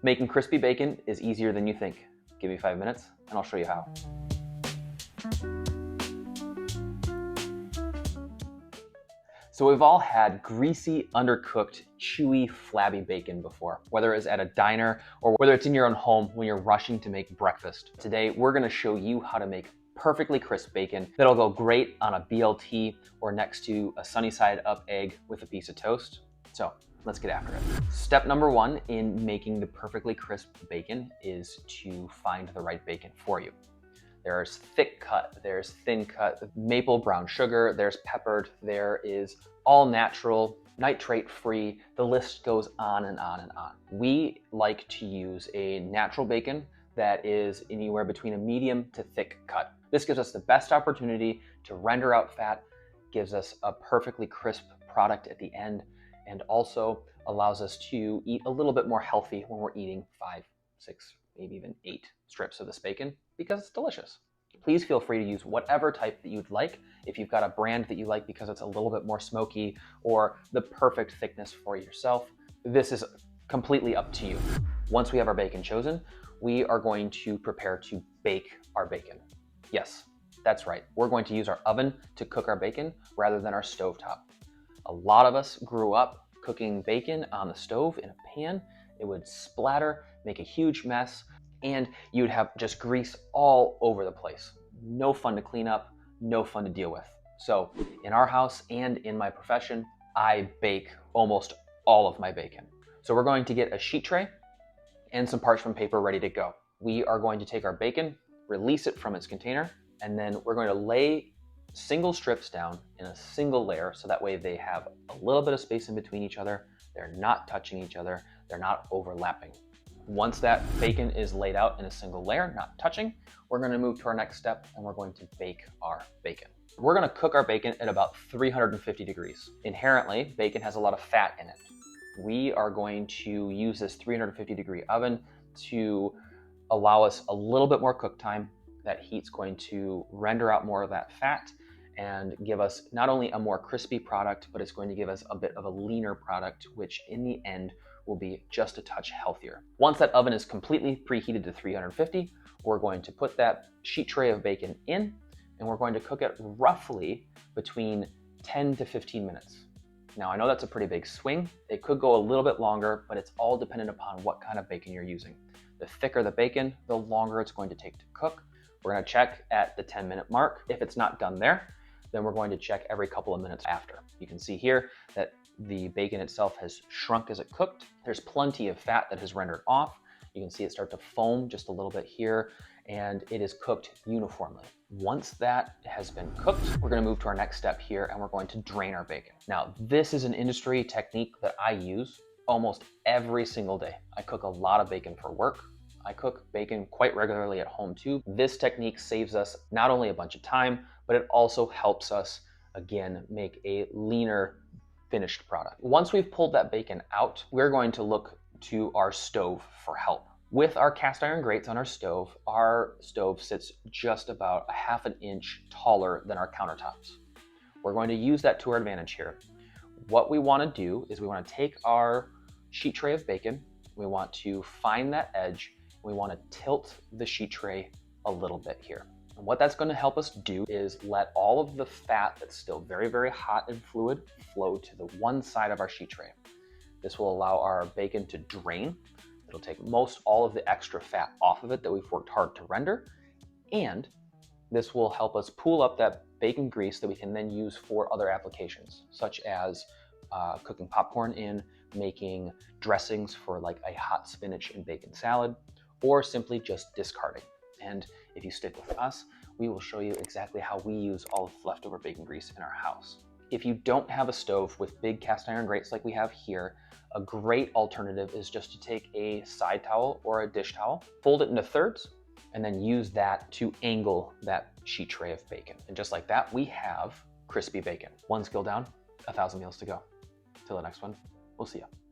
Making crispy bacon is easier than you think. Give me 5 minutes and I'll show you how. So we've all had greasy, undercooked, chewy, flabby bacon before, whether it's at a diner or whether it's in your own home when you're rushing to make breakfast. Today, we're gonna show you how to make perfectly crisp bacon that'll go great on a BLT or next to a sunny side up egg with a piece of toast. So let's get after it. Step number one in making the perfectly crisp bacon is to find the right bacon for you. There's thick cut, there's thin cut, maple brown sugar, there's peppered, there is all natural, nitrate free, the list goes on and on and on. We like to use a natural bacon that is anywhere between a medium to thick cut. This gives us the best opportunity to render out fat, gives us a perfectly crisp product at the end, and also allows us to eat a little bit more healthy when we're eating 5, 6, maybe even 8 strips of this bacon because it's delicious. Please feel free to use whatever type that you'd like. If you've got a brand that you like because it's a little bit more smoky or the perfect thickness for yourself, this is completely up to you. Once we have our bacon chosen, we are going to prepare to bake our bacon. Yes, that's right. We're going to use our oven to cook our bacon rather than our stovetop. A lot of us grew up cooking bacon on the stove in a pan. It would splatter, make a huge mess, and you'd have just grease all over the place. No fun to clean up, no fun to deal with. So in our house and in my profession, I bake almost all of my bacon. So we're going to get a sheet tray and some parchment paper ready to go. We are going to take our bacon, release it from its container, and then we're going to lay single strips down in a single layer so that way they have a little bit of space in between each other. They're not touching each other. They're not overlapping. Once that bacon is laid out in a single layer, not touching, we're going to move to our next step and we're going to bake our bacon. We're going to cook our bacon at about 350 degrees. Inherently, bacon has a lot of fat in it. We are going to use this 350 degree oven to allow us a little bit more cook time. That heat's going to render out more of that fat and give us not only a more crispy product, but it's going to give us a bit of a leaner product, which in the end will be just a touch healthier. Once that oven is completely preheated to 350, we're going to put that sheet tray of bacon in, and we're going to cook it roughly between 10 to 15 minutes. Now, I know that's a pretty big swing. It could go a little bit longer, but it's all dependent upon what kind of bacon you're using. The thicker the bacon, the longer it's going to take to cook. We're going to check at the 10-minute mark. If it's not done there, then we're going to check every couple of minutes after. You can see here that the bacon itself has shrunk as it cooked. There's plenty of fat that has rendered off. You can see it start to foam just a little bit here, and it is cooked uniformly. Once that has been cooked, we're going to move to our next step here, and we're going to drain our bacon. Now, this is an industry technique that I use almost every single day. I cook a lot of bacon for work. I cook bacon quite regularly at home too. This technique saves us not only a bunch of time, but it also helps us, again, make a leaner finished product. Once we've pulled that bacon out, we're going to look to our stove for help. With our cast iron grates on our stove sits just about a half an inch taller than our countertops. We're going to use that to our advantage here. What we want to do is we want to take our sheet tray of bacon, we want to find that edge, we want to tilt the sheet tray a little bit here. And what that's going to help us do is let all of the fat that's still very, very hot and fluid flow to the one side of our sheet tray. This will allow our bacon to drain. It'll take most all of the extra fat off of it that we've worked hard to render. And this will help us pool up that bacon grease that we can then use for other applications, such as cooking popcorn in, making dressings for like a hot spinach and bacon salad, or simply just discarding. And if you stick with us, we will show you exactly how we use all of the leftover bacon grease in our house. If you don't have a stove with big cast iron grates like we have here, a great alternative is just to take a side towel or a dish towel, fold it into thirds, and then use that to angle that sheet tray of bacon. And just like that, we have crispy bacon. One skill down, 1,000 meals to go. Till the next one, we'll see you.